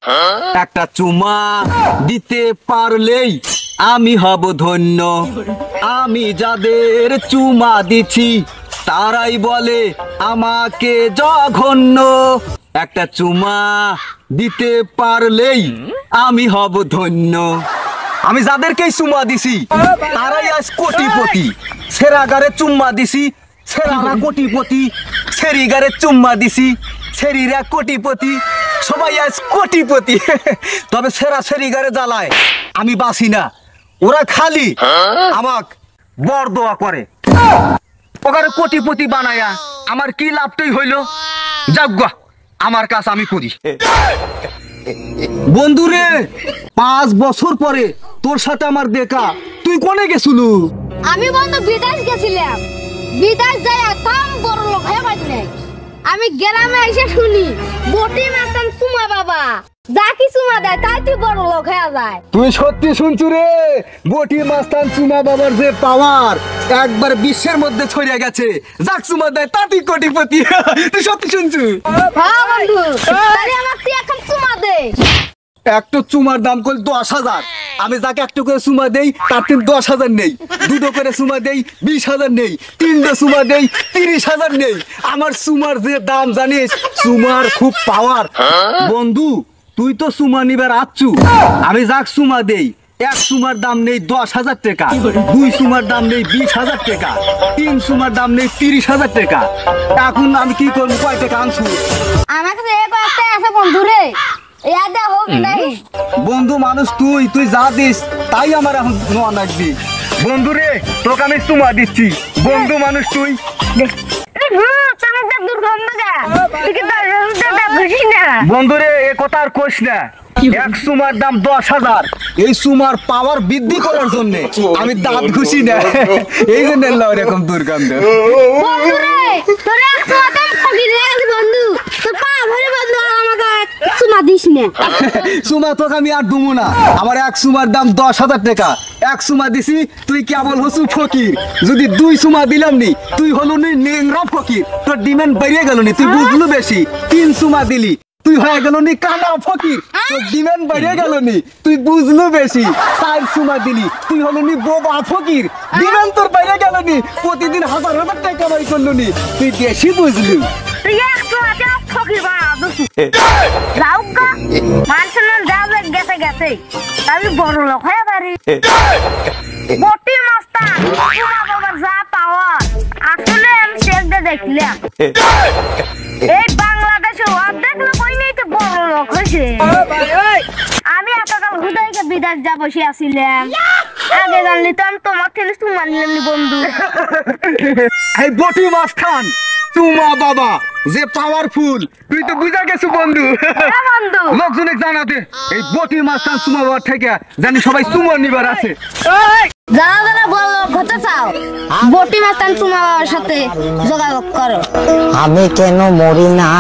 একটা চুমা দিতে পারলেই আমি হব ধন্য। আমি যাদের চুমা দিছি তারাই বলে আমাকে জঘন্য। একটা চুমা দিতে পারলেই আমি হব ধন্য। আমি যাদেরকেই চুমা দিছি তারাই আজ কোটিপতি। সেরাগারে চুম্মা দিছি, সেরারা কোটিপতি। সেরিগারে চুম্মা দিছি, সেরিরা কোটিপতি। সবাই আজ কোটিপতি। তবে সেরা সেরিগারে জ্বালায় আমি বাসি না। ওরা খালি আমাক বর দোয়া করে। ওখানে কোটিপতি বানায়া আমার কি লাভটাই হইল? যাজ্ঞা আমার কাজ আমি করি। বন্ধুরে 5 বছর পরে তোর সাথে আমার দেখা, তুই কোনে গেছিলু? আমি বন্ধু বিদেশ গেছিলাম। বিদেশ যাই থাম বড় লোক হয়ে পাইনি। আমি গ্রামে এসে শুনি বটি মাস্তান চুমা বাবা যা কি চুমা দেয় তাই তুই বড় লোক হয়ে যায়। তুই সত্যি শুনছু রে? বটি মাস্তান চুমা বাবার যে পাওয়ার একবার বিশ্বের মধ্যে ছড়িয়ে গেছে। যাক চুমা দেয় তা তুই কোটিপতি। তুই সত্যি শুনছু? হ্যাঁ বন্ধু, তাহলে আমার তুই এখন চুমা দে। একটা চুমার দাম কল 10,000। আমি যাকে একটু করে চুমা দেই তার 10,000 নেই। দুটো করে চুমা দেই 20,000 নেই। তিনটে চুমা দেই 30,000 নেই। আমার চুমার যে দাম জানিস? চুমার খুব পাওয়ার। বন্ধু তুই তো চুমা নিবার আচ্ছু। আমি যাক চুমা দেই এক চুমার দাম নেই 10,000 টাকা, 2 চুমার দাম নেই 20,000 টাকা, 3 চুমার দাম নেই 30,000 টাকা। এখন আমি কি করবো? কয় টাকা আনছু? আমার কাছে এই কয়েকটা আছে বন্ধু রে, ইয়াদা হোক নাই। বন্ধু মানুষ তুই, তুই যা দিস তাই আমার এখন নোয়া লাগবি। বন্ধু রে তোকে আমি চুমা দিচ্ছি। বন্ধু মানুষ তুই। বন্ধু রে এ কথা আর কইস না। এক চুমার দাম 10,000। এই চুমার পাওয়ার বৃদ্ধি করার জন্য আমি দাঁত ঘুষি না। এই জন্য এরকম দুর্গন্ধ। বন্ধু রে তোর এক চুমাতে ফকির হয়ে গেছে বন্ধু। তোর পা ভরে বন্ধু আমাকে চুমা দিস না। চুমা তোকে আমি আর দুমু না। আমার এক চুমার দাম 10,000 টাকা। এক চুমা দিছি তুই কেবল হসু ফকির। যদি 2 চুমা দিলাম নি তুই হলো নি নেংরা ফকির। তোর ডিমান্ড বেরিয়ে গেল নি, তুই বুঝলু বেশি। 3 চুমা দিলি তুই হয়ে গেল নি কানা ফকির। তোর ডিমান্ড বেরিয়ে গেল নি, তুই বুঝলু বেশি। 4 চুমা দিলি তুই হলো নি বোবা ফকির। ডিমান্ড তোর বেরিয়ে গেল নি, প্রতিদিন 1,000 টাকা কামাই করলু নি, তুই বেশি বুঝলু। তুই এক চুমাতে ফকির বানা দোস। যাওগা মানসুন যাও গেছে গেছে। আমি বড় লোক হয়ে পারি। বটি মাস্টার চুমা বাবার যা পাওয়ার আসলে আমি শেষে দেখলাম। এই বাংলাদেশে অর্ধেক লোক ওই নিয়ে তো বড় লোক হয়েছে। আমি এতকাল হুদাইকে বিদেশ যা বসে আসছিলাম। আগে জানলি তো আমি তোমার থেকে চুমা নিলাম নি বন্ধু। এই বটি মাস্তান চুমা বাবা যে পাওয়ারফুল তুই তো বুঝা গেছো বন্ধু। বন্ধু লোকজনে জানাতে এই বটি মাস্তান চুমা বাবার থেকে জানি সবাই চুমা নিবার আছে। যারা যারা বড় লোক হতে চাও বটি মাস্তান চুমা বাবার সাথে যোগাযোগ করো। আমি কেন মরি না?